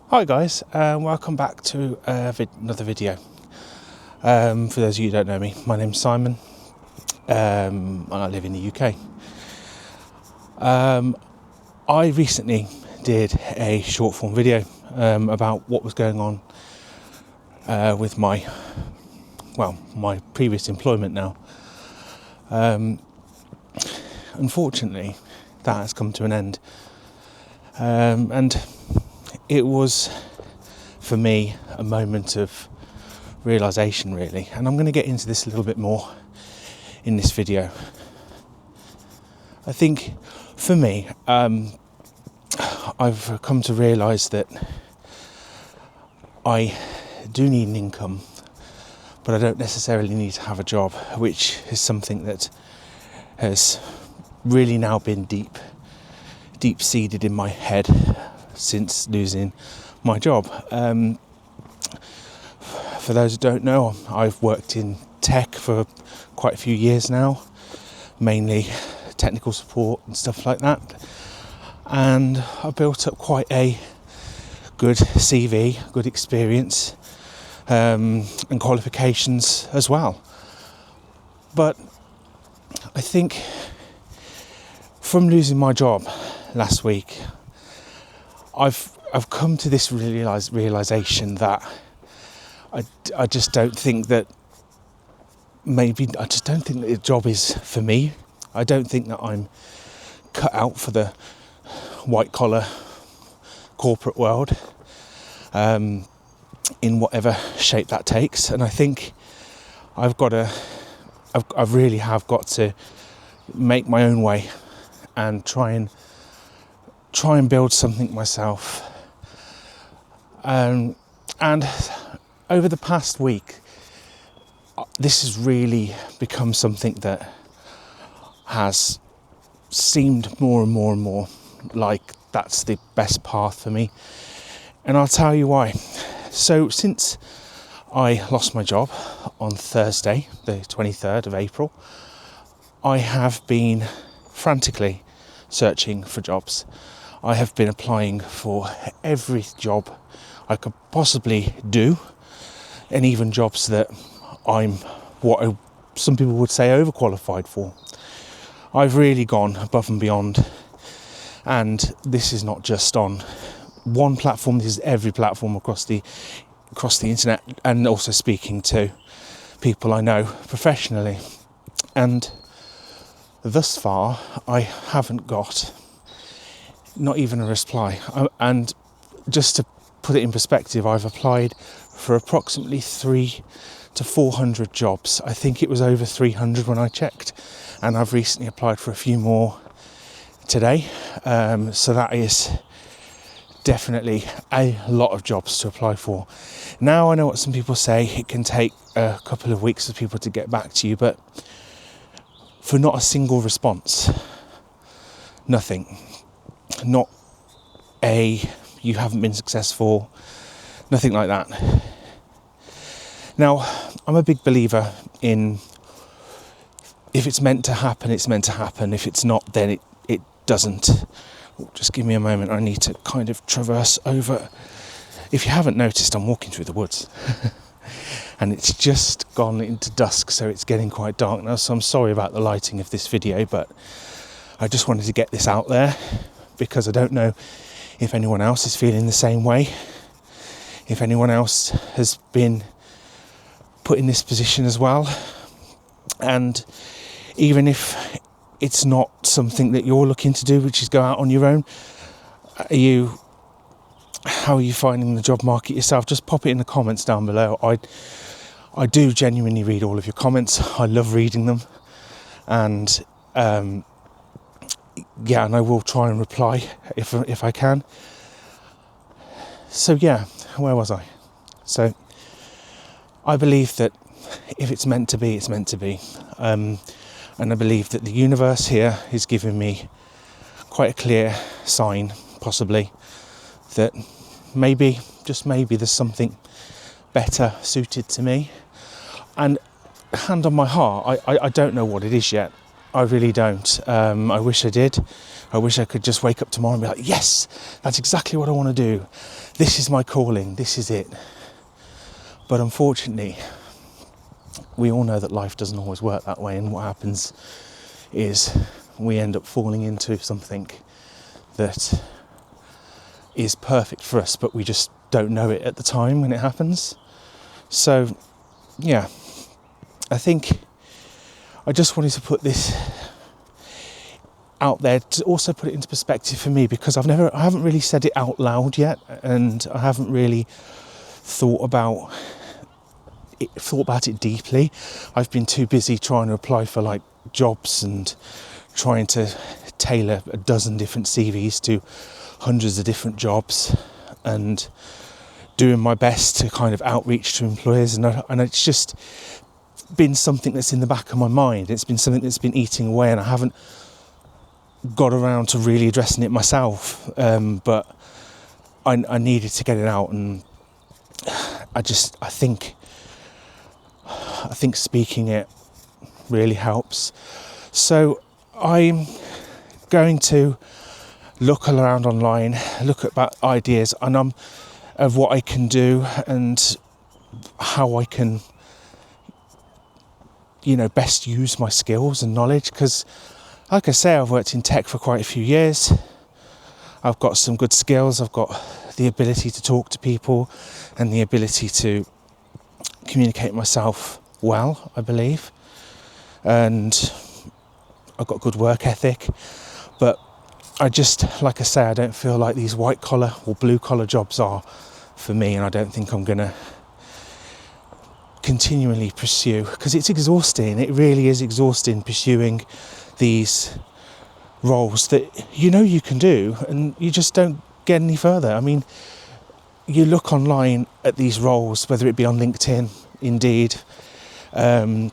Hi guys, welcome back to another video. For those of you who don't know me, my name's Simon, and I live in the UK. I recently did a short form video about what was going on with my previous employment now. Unfortunately, that has come to an end, and it was, for me, a moment of realisation, really. And I'm going to get into this a little bit more in this video. I think, for me, I've come to realise that I do need an income, but I don't necessarily need to have a job, which is something that has really now been deep-seated in my head since losing my job. For those who don't know, I've worked in tech for quite a few years now, mainly technical support and stuff like that, and I built up quite a good CV, good experience, and qualifications as well. But I think from losing my job last week, I've come to this realisation that I just don't think that the job is for me. I don't think that I'm cut out for the white collar corporate world, in whatever shape that takes. And I think I really have got to make my own way and try and build something myself. And over the past week, this has really become something that has seemed more and more and more like that's the best path for me. And I'll tell you why. So since I lost my job on Thursday, the 23rd of April, I have been frantically searching for jobs. I have been applying for every job I could possibly do, and even jobs that I'm some people would say overqualified for. I've really gone above and beyond, and this is not just on one platform, this is every platform across the internet, and also speaking to people I know professionally. And thus far, I haven't got not even a reply. And just to put it in perspective, I've applied for approximately 300 to 400 jobs. I think it was over 300 when I checked, and I've recently applied for a few more today. So that is definitely a lot of jobs to apply for. Now, I know what some people say, it can take a couple of weeks for people to get back to you, but for not a single response, nothing, not you haven't been successful, nothing like that. Now, I'm a big believer in, if it's meant to happen, it's meant to happen. If it's not, then it doesn't. Just give me a moment, I need to kind of traverse over. If you haven't noticed, I'm walking through the woods. And it's just gone into dusk, so it's getting quite dark now, so I'm sorry about the lighting of this video, but I just wanted to get this out there, because I don't know if anyone else is feeling the same way, if anyone else has been put in this position as well. And even if it's not something that you're looking to do, which is go out on your own, how are you finding the job market yourself? Just pop it in the comments down below. I do genuinely read all of your comments. I love reading them, and and I will try and reply if I can. So where was I? So I believe that if it's meant to be, it's meant to be. And I believe that the universe here is giving me quite a clear sign, possibly, that maybe, just maybe, there's something better suited to me. And hand on my heart, I don't know what it is yet. I really don't. I wish I did. I wish I could just wake up tomorrow and be like, yes, that's exactly what I want to do. this is my calling, this is it. But unfortunately, we all know that life doesn't always work that way, and what happens is we end up falling into something that is perfect for us, but we just don't know it at the time when it happens. So, yeah, I think I just wanted to put this out there to also put it into perspective for me, because I haven't really said it out loud yet, and I haven't really thought about it deeply. I've been too busy trying to apply for like jobs and trying to tailor a dozen different CVs to hundreds of different jobs, and doing my best to kind of outreach to employers, and it's just been something that's in the back of my mind. It's been something that's been eating away, and I haven't got around to really addressing it myself, but I needed to get it out, and I think speaking it really helps. So I'm going to look around online, look at ideas of what I can do and how I can, best use my skills and knowledge. Because, like I say, I've worked in tech for quite a few years. I've got some good skills. I've got the ability to talk to people and the ability to communicate myself well, I believe. And I've got good work ethic. But I just, like I say, I don't feel like these white collar or blue collar jobs are for me, and I don't think I'm going to continually pursue, because it's exhausting. It really is exhausting pursuing these roles that you can do, and you just don't get any further. I mean, you look online at these roles, whether it be on LinkedIn, Indeed, any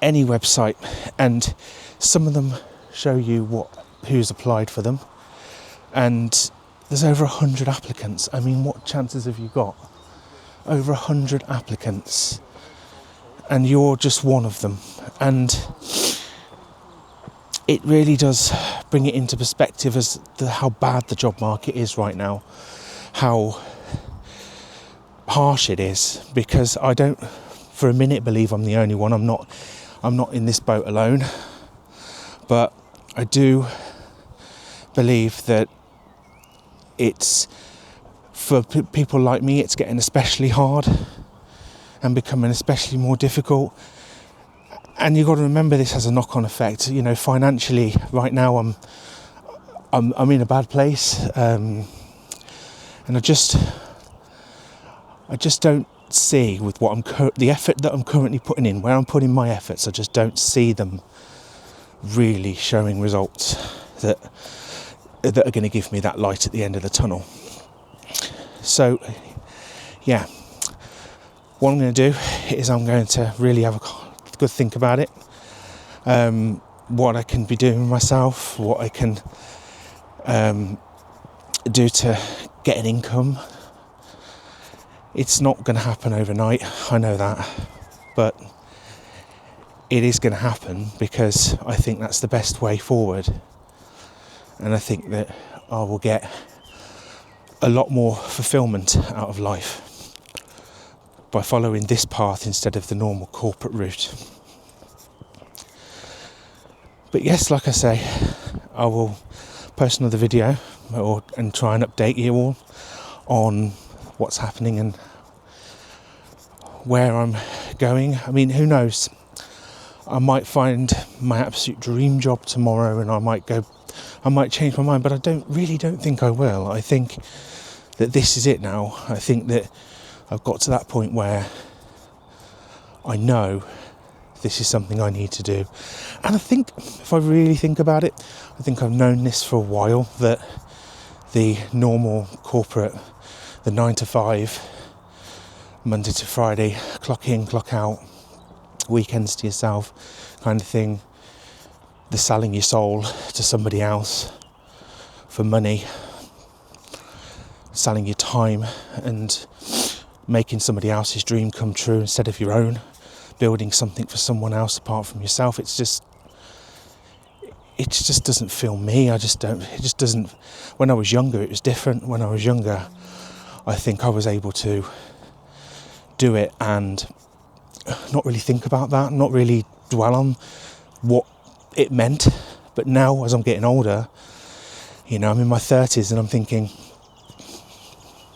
website, and some of them show you who's applied for them, and there's over 100 applicants. I mean, what chances have you got? Over 100 applicants, and you're just one of them. And it really does bring it into perspective as to how bad the job market is right now, how harsh it is, because I don't for a minute believe I'm the only one. I'm not in this boat alone, but I do believe that it's, for people like me, it's getting especially hard and becoming especially more difficult. And you've got to remember this has a knock-on effect. Financially, right now I'm in a bad place, and I just don't see, with what the effort that I'm currently putting in, where I'm putting my efforts, I just don't see them really showing results that are going to give me that light at the end of the tunnel. So, yeah, what I'm going to do is I'm going to really have a good think about it, what I can be doing myself, what I can do to get an income. It's not going to happen overnight, I know that, but it is going to happen, because I think that's the best way forward. And I think that I will get a lot more fulfillment out of life by following this path instead of the normal corporate route. But yes, like I say, I will post another video and try and update you all on what's happening and where I'm going. I mean, who knows? I might find my absolute dream job tomorrow, and I might change my mind, but I don't think I will. I think that this is it now. I think that I've got to that point where I know this is something I need to do. And I think, if I really think about it, I think I've known this for a while, that the normal corporate, the 9 to 5, Monday to Friday, clock in, clock out, weekends to yourself kind of thing, the selling your soul to somebody else for money, selling your time and making somebody else's dream come true instead of your own, building something for someone else apart from yourself. It just doesn't feel me. It just doesn't. When I was younger, it was different. When I was younger, I think I was able to do it and not really think about that, not really dwell on what it meant. But now, as I'm getting older, you know, I'm in my 30s and I'm thinking,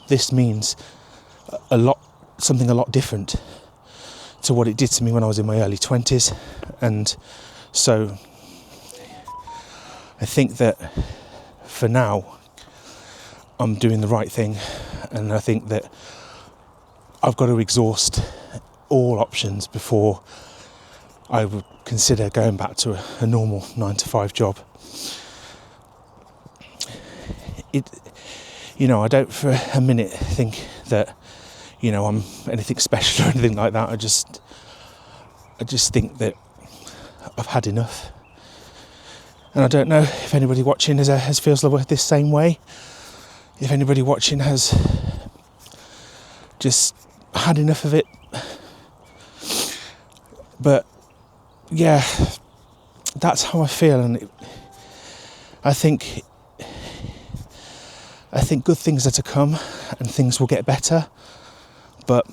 this means something a lot different to what it did to me when I was in my early 20s. And so I think that for now I'm doing the right thing, and I think that I've got to exhaust all options before I would consider going back to a normal 9-to-5 job. I don't for a minute think that, I'm anything special or anything like that. I just think that I've had enough. And I don't know if anybody watching has feels this same way. If anybody watching has just had enough of it. But yeah, that's how I feel, and I think good things are to come, and things will get better. But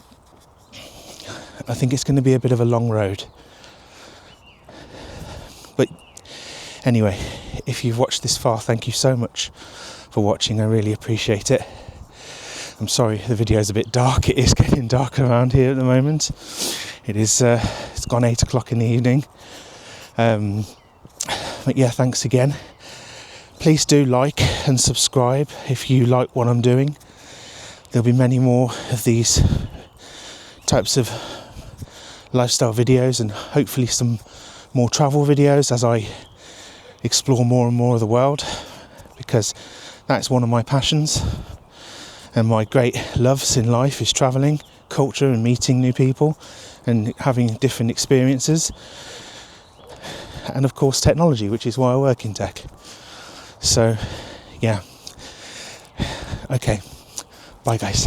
I think it's going to be a bit of a long road. But anyway, if you've watched this far, thank you so much for watching. I really appreciate it. I'm sorry the video is a bit dark. It is getting dark around here at the moment. It is. It's gone 8 o'clock in the evening. But yeah, thanks again. Please do like and subscribe if you like what I'm doing. There'll be many more of these types of lifestyle videos, and hopefully some more travel videos as I explore more and more of the world, because that's one of my passions. And my great loves in life is travelling, culture, and meeting new people and having different experiences. And of course technology, which is why I work in tech. So yeah. Okay. Bye guys.